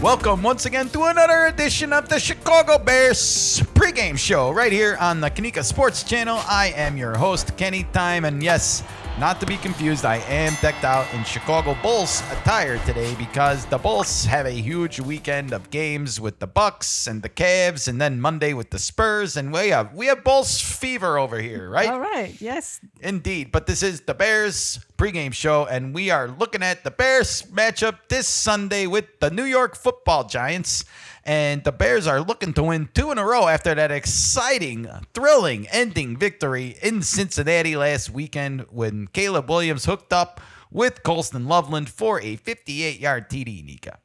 Welcome once again to another edition of the Chicago Bears pregame show right here on the Kenikkasports channel. I am your host, Kenny Time, and yes, not to be confused, I am decked out in Chicago Bulls attire today because the Bulls have a huge weekend of games with the Bucks and the Cavs, and then Monday with the Spurs, and we have Bulls fever over here, right? All right, yes. Indeed, but this is the Bears pregame show, and we are looking at the Bears matchup this Sunday with the New York Football Giants. And the Bears are looking to win 2 in a row after that exciting, thrilling ending victory in Cincinnati last weekend when Caleb Williams hooked up with Colston Loveland for a 58-yard TD, Nika.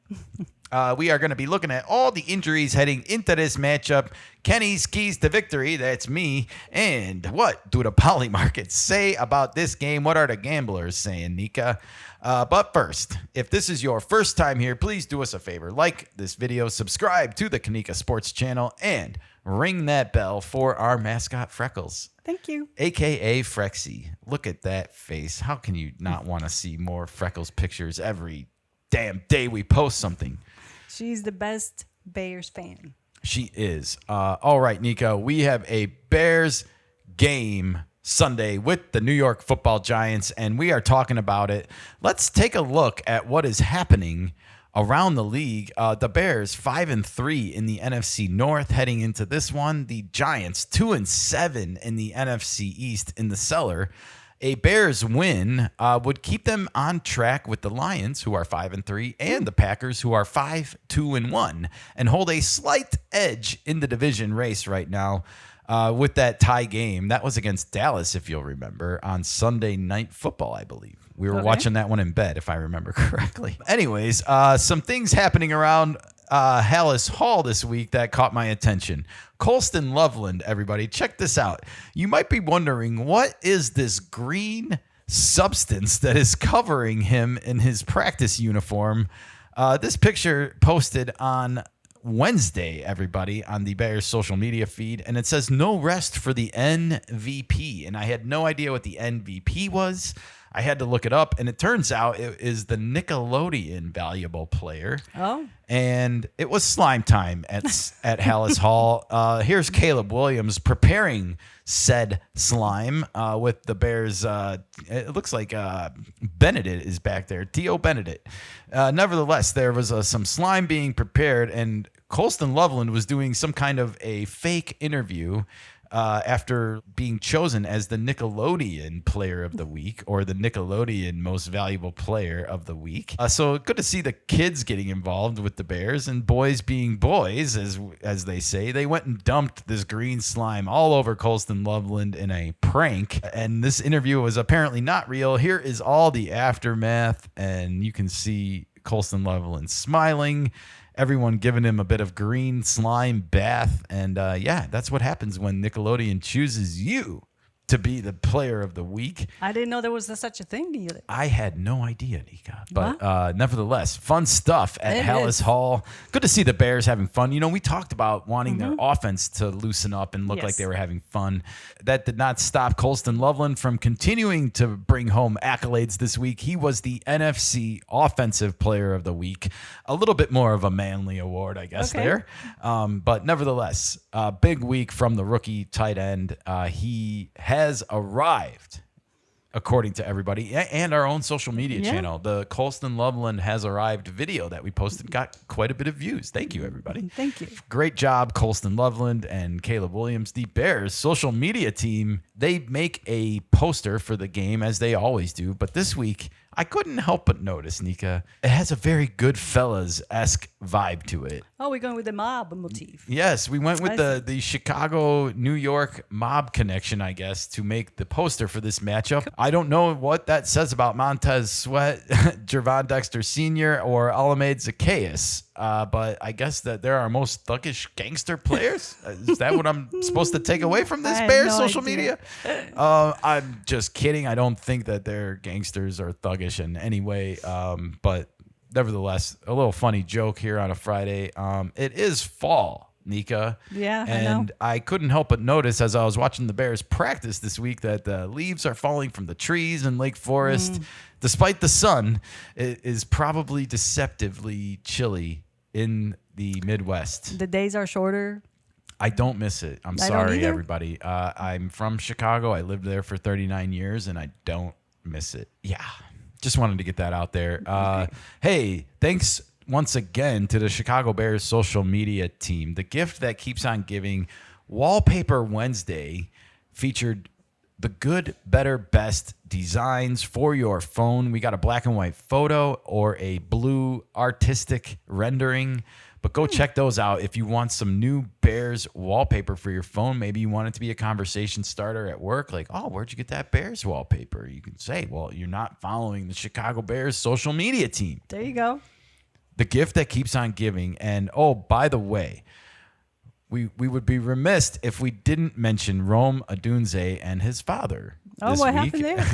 We are going to be looking at all the injuries heading into this matchup, Kenny's keys to victory, that's me, and what do the poly markets say about this game? What are the gamblers saying, Nika? But first, if this is your first time here, please do us a favor. Like this video, subscribe to the Kenikkasports channel, and ring that bell for our mascot, Freckles. Thank you. A.K.A. Frexy. Look at that face. How can you not want to see more Freckles pictures every damn day we post something? She's the best Bears fan. She is. All right, Nico, we have a Bears game Sunday with the New York Football Giants, and we are talking about it. Let's take a look at what is happening around the league. The Bears 5-3 in the NFC North heading into this one. The Giants 2-7 in the NFC East in the cellar. A Bears win would keep them on track with the Lions, who are 5-3, and the Packers, who are 5-2-1, and hold a slight edge in the division race right now. With that tie game, that was against Dallas, if you'll remember, on Sunday Night Football, I believe. We were watching that one in bed, if I remember correctly. Anyways, some things happening around Hallis Hall this week that caught my attention. Colston Loveland, everybody, check this out. You might be wondering, what is this green substance that is covering him in his practice uniform? This picture posted on Wednesday, everybody, on the Bears social media feed, and it says no rest for the MVP, and I had no idea what the MVP was. I had to look it up, and it turns out it is the Nickelodeon valuable player. Oh. And it was slime time at Hallis Hall. Here's Caleb Williams preparing said slime with the Bears. It looks like Benedict is back there, T.O. Benedict. Nevertheless, there was some slime being prepared, and Colston Loveland was doing some kind of a fake interview after being chosen as the Nickelodeon Player of the Week, or the Nickelodeon Most Valuable Player of the Week. So good to see the kids getting involved with the Bears, and boys being boys, as they say. They went and dumped this green slime all over Colston Loveland in a prank, and this interview was apparently not real. Here is all the aftermath, and you can see Colston Loveland smiling, everyone giving him a bit of green slime bath. And yeah, that's what happens when Nickelodeon chooses you to be the player of the week. I didn't know there was such a thing either. I had no idea, Nika. But nevertheless, fun stuff at Hallis Hall. Good to see the Bears having fun. You know, we talked about wanting their offense to loosen up and look like they were having fun. That did not stop Colston Loveland from continuing to bring home accolades this week. He was the NFC Offensive Player of the Week. A little bit more of a manly award, I guess, there. But nevertheless, a big week from the rookie tight end. He has arrived, according to everybody, and our own social media channel. The Colston Loveland has arrived video that we posted got quite a bit of views. Thank you, everybody. Thank you. Great job, Colston Loveland and Caleb Williams. The Bears social media team, they make a poster for the game, as they always do. But this week, I couldn't help but notice, Nika, it has a very Goodfellas-esque vibe to it. Oh, we're going with the mob motif. Yes, we went with the Chicago-New York mob connection, I guess, to make the poster for this matchup. I don't know what that says about Montez Sweat, Jervon Dexter Sr., or Alameda Zacchaeus, but I guess that they're our most thuggish gangster players. Is that what I'm supposed to take away from this Bears social media? I'm just kidding. I don't think that they're gangsters or thuggish in any way, but nevertheless, a little funny joke here on a Friday. It is fall, Nika. Yeah, and I couldn't help but notice as I was watching the Bears practice this week that the leaves are falling from the trees in Lake Forest. Despite the sun, it is probably deceptively chilly in the Midwest. The days are shorter. I don't miss it. I'm I don't sorry, either. everybody. I'm from Chicago. I lived there for 39 years, and I don't miss it. Yeah. Just wanted to get that out there. Hey, thanks once again to the Chicago Bears social media team. The gift that keeps on giving, Wallpaper Wednesday, featured the good, better, best designs for your phone. We got a black and white photo or a blue artistic rendering. But go check those out if you want some new Bears wallpaper for your phone. Maybe you want it to be a conversation starter at work. Like, oh, where'd you get that Bears wallpaper? You can say, well, you're not following the Chicago Bears social media team. There you go. The gift that keeps on giving. And, oh, by the way, we would be remiss if we didn't mention Rome Odunze and his father. Oh, what happened there?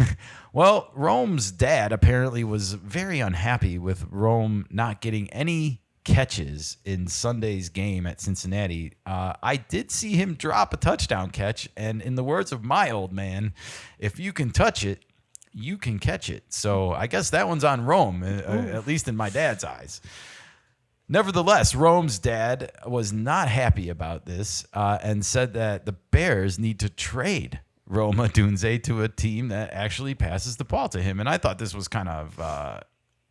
Well, Rome's dad apparently was very unhappy with Rome not getting any catches in Sunday's game at Cincinnati. I did see him drop a touchdown catch, and in the words of my old man, if you can touch it, you can catch it. So I guess that one's on Rome, at least in my dad's eyes. Nevertheless, Rome's dad was not happy about this and said that the Bears need to trade Rome Odunze to a team that actually passes the ball to him. And I thought this was kind of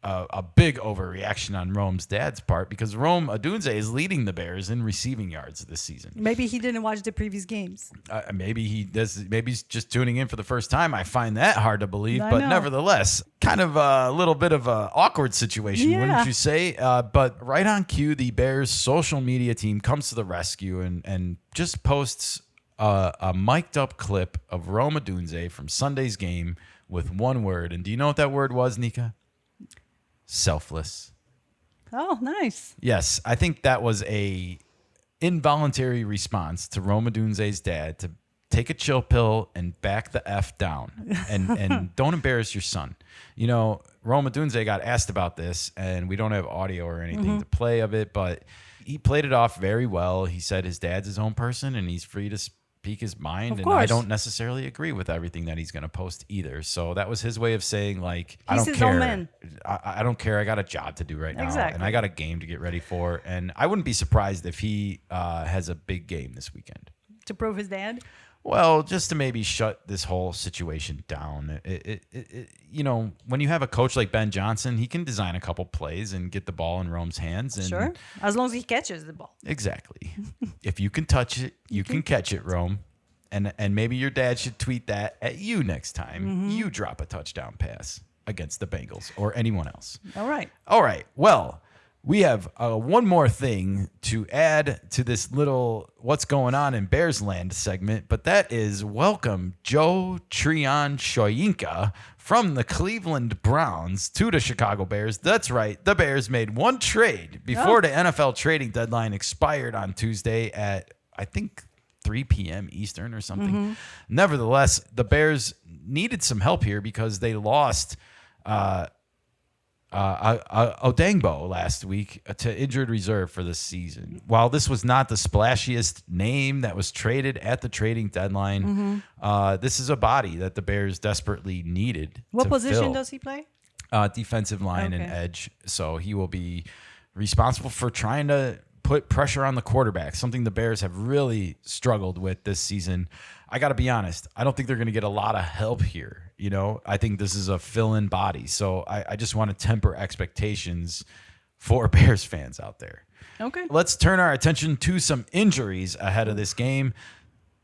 a big overreaction on Rome's dad's part, because Rome Odunze is leading the Bears in receiving yards this season. Maybe he didn't watch the previous games. Maybe he does. Maybe he's just tuning in for the first time. I find that hard to believe, I but know. Nevertheless, kind of a little bit of an awkward situation, Yeah. wouldn't you say? But right on cue, the Bears social media team comes to the rescue and just posts a mic'd up clip of Rome Odunze from Sunday's game with one word. And do you know what that word was, Nika? Selfless. Oh, nice. Yes, I think that was a involuntary response to Rome Odunze's dad to take a chill pill and back the F down and don't embarrass your son. You know, Rome Odunze got asked about this, and we don't have audio or anything to play of it, but he played it off very well. He said his dad's his own person, and he's free to speak his mind. Of And I course. don't necessarily agree with everything that he's going to post either. So that was his way of saying, like, I He's don't his care. own man. I don't care. I got a job to do right now. Exactly. And I got a game to get ready for. And I wouldn't be surprised if he has a big game this weekend. To prove his dad. Well, just to maybe shut this whole situation down. You know, when you have a coach like Ben Johnson, he can design a couple plays and get the ball in Rome's hands. And Sure. As long as he catches the ball. Exactly. If you can touch it, you can catch it, Rome. And maybe your dad should tweet that at you next time you drop a touchdown pass against the Bengals or anyone else. All right. All right. Well, we have one more thing to add to this little What's Going On in Bears Land segment, but that is welcome Joe Trion Shoyinka from the Cleveland Browns to the Chicago Bears. That's right. The Bears made one trade before the NFL trading deadline expired on Tuesday at, I think, 3 p.m. Eastern or something. Nevertheless, the Bears needed some help here because they lost Odangbo last week to injured reserve for this season. While this was not the splashiest name that was traded at the trading deadline, this is a body that the Bears desperately needed. What to position fill. does he play? Defensive line and Okay. edge. So he will be responsible for trying to put pressure on the quarterback, something the Bears have really struggled with this season. I got to be honest, I don't think they're going to get a lot of help here. You know, I think this is a fill-in body. So I just want to temper expectations for Bears fans out there. Okay. Let's turn our attention to some injuries ahead of this game.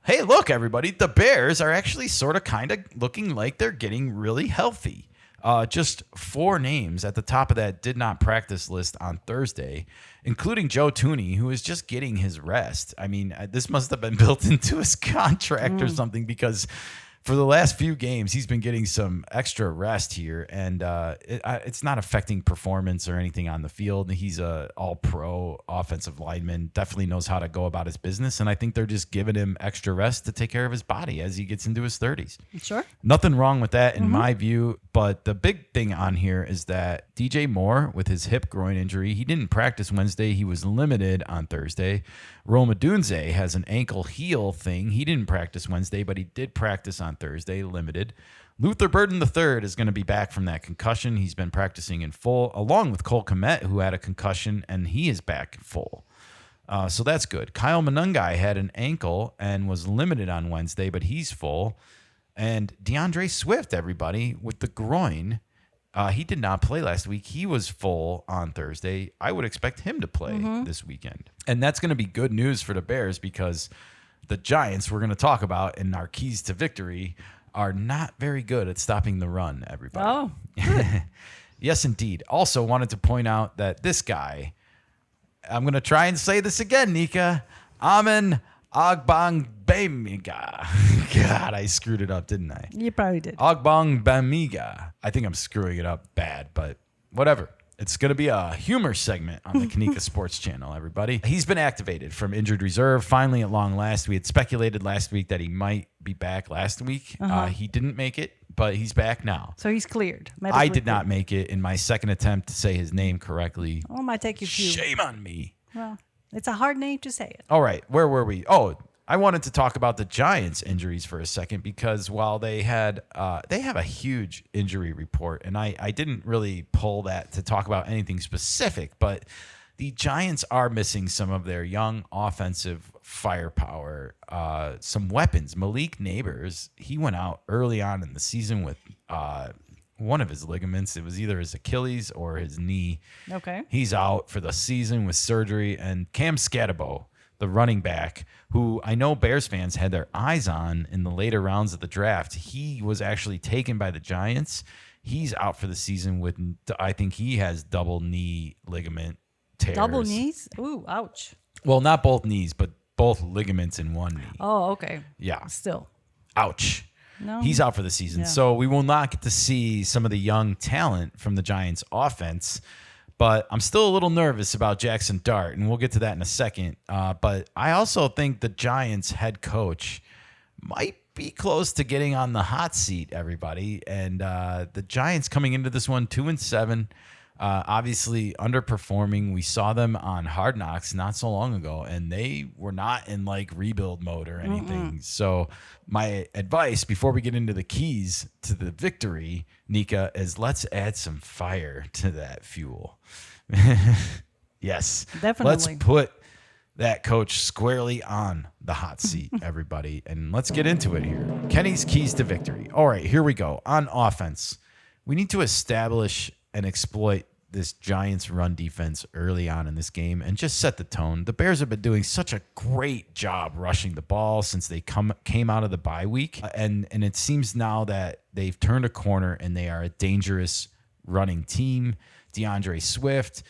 Hey, look, everybody, the Bears are actually sort of kind of looking like they're getting really healthy. Just 4 names at the top of that did not practice list on Thursday, including Joe Thuney, who is just getting his rest. I mean, this must have been built into his contract or something, because for the last few games, he's been getting some extra rest here, and it's not affecting performance or anything on the field. He's a all-pro offensive lineman, definitely knows how to go about his business, and I think they're just giving him extra rest to take care of his body as he gets into his 30s. Sure. Nothing wrong with that in my view. But the big thing on here is that DJ Moore, with his hip groin injury, he didn't practice Wednesday. He was limited on Thursday. Roma Dunze has an ankle heel thing. He didn't practice Wednesday, but he did practice on Thursday, limited. Luther Burden III is going to be back from that concussion. He's been practicing in full, along with Cole Kmet, who had a concussion, and he is back full. So that's good. Kyle Monungai had an ankle and was limited on Wednesday, but he's full. And DeAndre Swift, everybody, with the groin, he did not play last week. He was full on Thursday. I would expect him to play this weekend. And that's going to be good news for the Bears because the Giants, we're going to talk about in our keys to victory, are not very good at stopping the run, everybody. Oh, Yes, indeed. Also wanted to point out that this guy, I'm going to try and say this again, Nika, Amen Agbangbamiga. God, I screwed it up, didn't I? you probably did. Agbangbamiga. I think I'm screwing it up bad, but whatever. It's going to be a humor segment on the Kenikkasports channel, everybody. He's been activated from injured reserve. Finally, at long last, we had speculated last week that he might be back last week. He didn't make it, but he's back now. So he's cleared. I did not make it in my second attempt to say his name correctly. Oh, it might take you a few. Shame on me. Well, it's a hard name to say it. All right, where were we? Oh, I wanted to talk about the Giants' injuries for a second because while they have a huge injury report, and I didn't really pull that to talk about anything specific, but the Giants are missing some of their young offensive firepower, some weapons. Malik Neighbors, he went out early on in the season with one of his ligaments. It was either his Achilles or his knee. Okay. He's out for the season with surgery. And Cam Scatabo, the running back, who I know Bears fans had their eyes on in the later rounds of the draft, he was actually taken by the Giants. He's out for the season with, I think he has double knee ligament tears. Double knees? Ooh, ouch. Well, not both knees, but both ligaments in one knee. Oh, okay. Yeah. Still. Ouch. No. He's out for the season. Yeah. So we will not get to see some of the young talent from the Giants offense. But I'm still a little nervous about Jaxson Dart, and we'll get to that in a second. But I also think the Giants head coach might be close to getting on the hot seat, everybody. And the Giants coming into this one 2-7, obviously underperforming. We saw them on Hard Knocks not so long ago, and they were not in like rebuild mode or anything. So my advice before we get into the keys to the victory, Nika, is let's add some fire to that fuel. Yes, Definitely. Let's put that coach squarely on the hot seat, everybody. And let's get into it here. Kenny's keys to victory. All right, here we go. On offense, we need to establish and exploit this Giants run defense early on in this game and just set the tone. The Bears have been doing such a great job rushing the ball since they came out of the bye week. And it seems now that they've turned a corner and they are a dangerous running team. DeAndre Swift,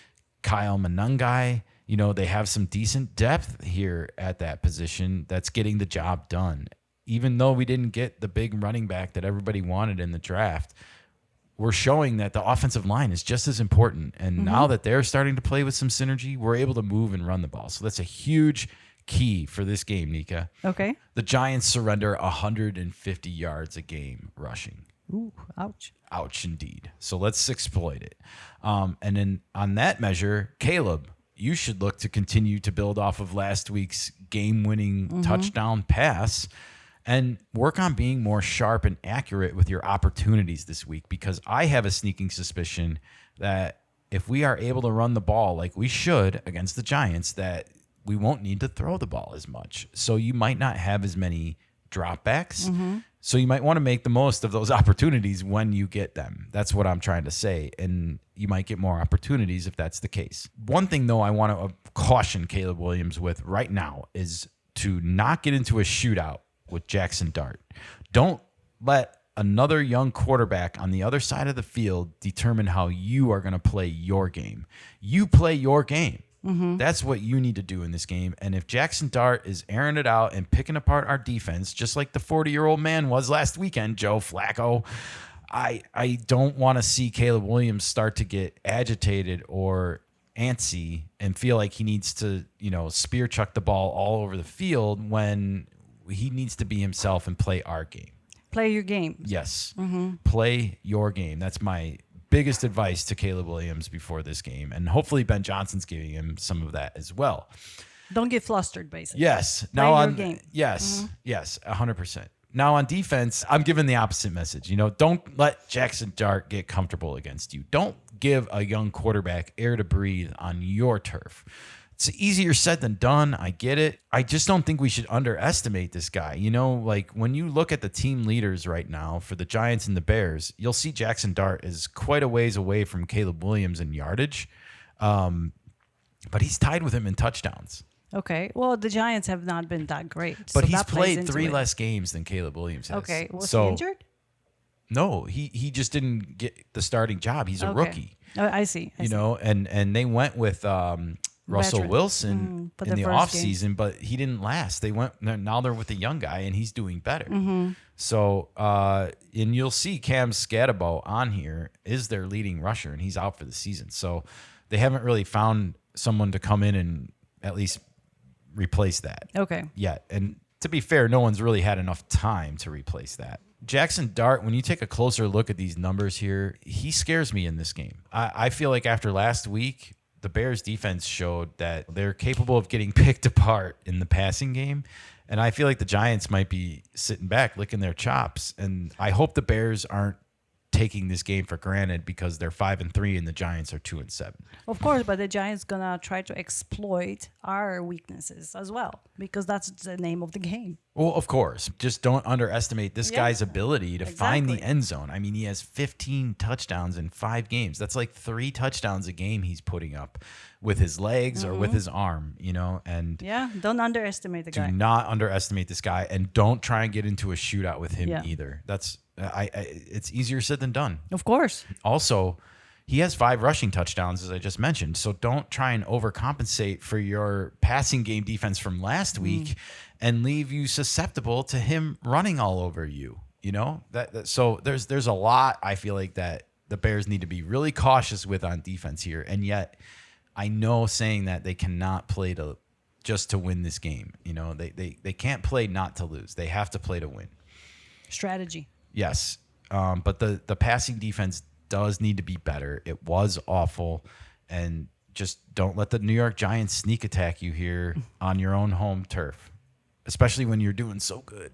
Kyle Monungai, they have some decent depth here at that position that's getting the job done. Even though we didn't get the big running back that everybody wanted in the draft, we're showing that the offensive line is just as important. And now that they're starting to play with some synergy, we're able to move and run the ball. So that's a huge key for this game, Nika. Okay. The Giants surrender 150 yards a game rushing. Ooh, ouch. Ouch, indeed. So let's exploit it. And then on that measure, Caleb, you should look to continue to build off of last week's game-winning touchdown pass and work on being more sharp and accurate with your opportunities this week, because I have a sneaking suspicion that if we are able to run the ball like we should against the Giants, that we won't need to throw the ball as much. So you might not have as many dropbacks. So you might want to make the most of those opportunities when you get them. That's what I'm trying to say. And you might get more opportunities if that's the case. One thing, though, I want to caution Caleb Williams with right now is to not get into a shootout with Jaxson Dart. Don't let another young quarterback on the other side of the field determine how you are going to play your game. You play your game. That's what you need to do in this game. And if Jaxson Dart is airing it out and picking apart our defense, just like the 40-year-old man was last weekend, Joe Flacco, I don't want to see Caleb Williams start to get agitated or antsy and feel like he needs to, spear chuck the ball all over the field when he needs to be himself and play our game. Play your game. Yes. Play your game. That's my biggest advice to Caleb Williams before this game. And hopefully Ben Johnson's giving him some of that as well. Don't get flustered, basically. Yes. Play your game. Yes. Yes. 100%. Now on defense, I'm giving the opposite message. Don't let Jaxson Dart get comfortable against you. Don't give a young quarterback air to breathe on your turf. It's easier said than done. I get it. I just don't think we should underestimate this guy. Like when you look at the team leaders right now for the Giants and the Bears, you'll see Jaxson Dart is quite a ways away from Caleb Williams in yardage. But he's tied with him in touchdowns. Okay. Well, the Giants have not been that great. But so he's that plays played into 3 it. less games than Caleb Williams has. Okay. Was he injured? No, he just didn't get the starting job. He's a rookie. Oh, I see. I see. And they went with Russell Veteran. Wilson for in the the first offseason, but he didn't last. Now they're with a young guy, and he's doing better. So, and you'll see Cam Scatabo on here is their leading rusher, and he's out for the season. So they haven't really found someone to come in and at least replace that yet. And to be fair, no one's really had enough time to replace that. Jaxson Dart, when you take a closer look at these numbers here, he scares me in this game. I feel like after last week, the Bears defense showed that they're capable of getting picked apart in the passing game. And I feel like the Giants might be sitting back, licking their chops. And I hope the Bears aren't taking this game for granted because they're 5-3 and the Giants are 2-7. Of course, but the Giants gonna try to exploit our weaknesses as well because that's the name of the game. Well, of course. Just don't underestimate this guy's ability to find the end zone. I mean, he has 15 touchdowns in 5 games. That's like 3 touchdowns a game he's putting up with his legs or with his arm, and don't underestimate the guy. do not underestimate this guy, and don't try and get into a shootout with him either. That's it's easier said than done. Of course. Also, he has 5 rushing touchdowns, as I just mentioned. So don't try and overcompensate for your passing game defense from last week and leave you susceptible to him running all over you. So there's a lot I feel like that the Bears need to be really cautious with on defense here. And yet I know saying that they cannot play just to win this game. They can't play not to lose. They have to play to win. Strategy. Yes. But the passing defense does need to be better. It was awful. And just don't let the New York Giants sneak attack you here on your own home turf, especially when you're doing so good.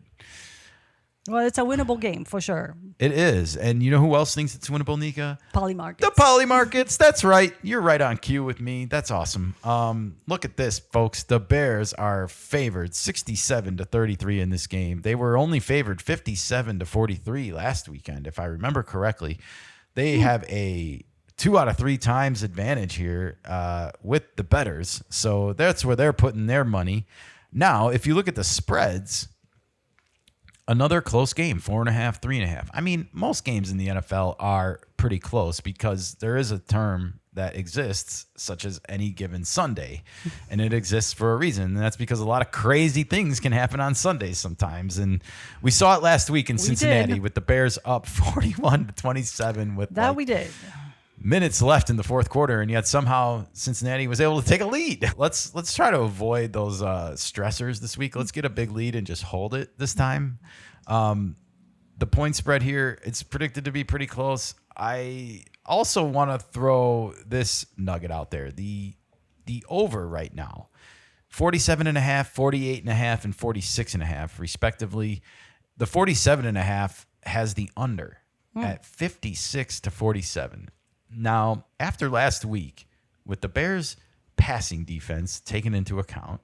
Well, it's a winnable game for sure. It is. And you know who else thinks it's winnable, Nika? Polymarkets. The Polymarkets. That's right. You're right on cue with me. That's awesome. Look at this, folks. The Bears are favored 67-33 in this game. They were only favored 57-43 last weekend, if I remember correctly. They have a 2 out of 3 times advantage here with the bettors. So that's where they're putting their money. Now, if you look at the spreads, another close game, 4.5, 3.5. I mean, most games in the NFL are pretty close because there is a term that exists, such as any given Sunday, and it exists for a reason. And that's because a lot of crazy things can happen on Sundays sometimes. And we saw it last week in Cincinnati with the Bears up 41-27 with we did. minutes left in the fourth quarter, and yet somehow Cincinnati was able to take a lead. Let's try to avoid those stressors this week. Let's get a big lead and just hold it this time. The point spread here, it's predicted to be pretty close. I also want to throw this nugget out there. The over right now, 47.5, 48.5, and 46.5 respectively. The 47.5 has the under at 56-47. Now, after last week, with the Bears' passing defense taken into account,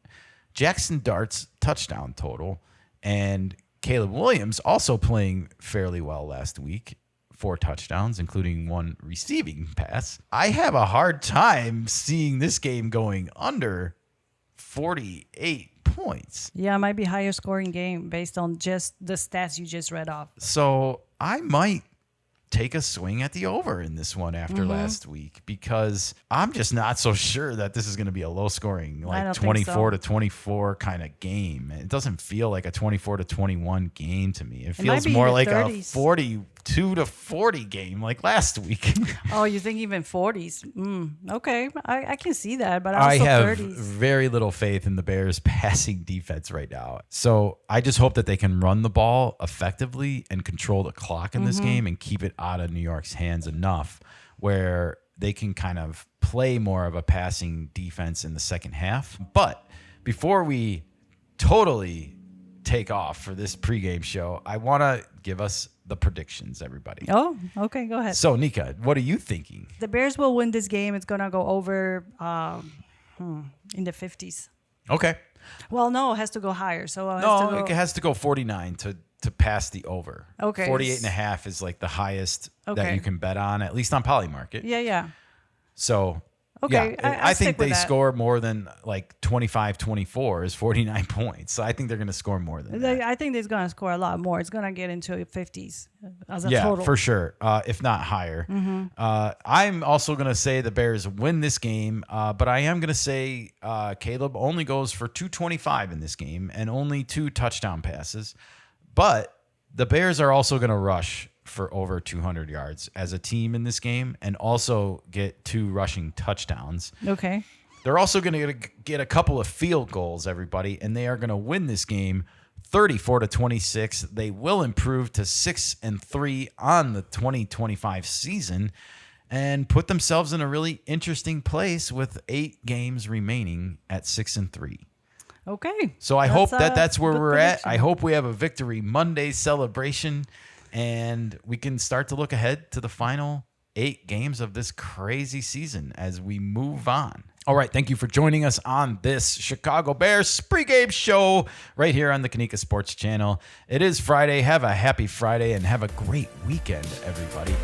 Jaxson Dart's touchdown total, and Caleb Williams also playing fairly well last week, 4 touchdowns, including 1 receiving pass, I have a hard time seeing this game going under 48 points. Yeah, it might be higher scoring game based on just the stats you just read off. So I might take a swing at the over in this one after last week because I'm just not so sure that this is going to be a low scoring, like 24-24 kind of game. It doesn't feel like a 24-21 game to me. It feels more like 30s. a 42-40 game like last week. Oh, you think even 40s? Okay, I can see that, but I also have 30s. very little faith in the Bears' passing defense right now. So I just hope that they can run the ball effectively and control the clock in this game and keep it out of New York's hands enough where they can kind of play more of a passing defense in the second half. But before we totally take off for this pregame show, I want to give us the predictions, everybody. Oh, okay, go ahead. So, Nika, what are you thinking? The Bears will win this game. It's going to go over in the 50s. Okay. Well, no, it has to go higher. So It has to go 49 to pass the over. Okay. 48.5 is like the highest that Okay. you can bet on, at least on Polymarket. Yeah. So, Okay, yeah, I I think stick with they that. score more than like 25-24 is 49 points. So I think they're going to score more than that. I think they're going to score a lot more. It's going to get into 50s as a Yeah, total. for sure, if not higher. I'm also going to say the Bears win this game, but I am going to say Caleb only goes for 225 in this game and only 2 touchdown passes. But the Bears are also going to rush for over 200 yards as a team in this game and also get 2 rushing touchdowns. Okay. They're also going to get a couple of field goals, everybody, and they are going to win this game 34-26. They will improve to 6-3 on the 2025 season and put themselves in a really interesting place with 8 games remaining at 6-3. Okay. So I hope a that's where good we're prediction. at. I hope we have a Victory Monday celebration and we can start to look ahead to the final 8 games of this crazy season as we move on. All right, thank you for joining us on this Chicago Bears pregame show right here on the Kenikka Sports channel. It is Friday. Have a happy Friday and have a great weekend, everybody.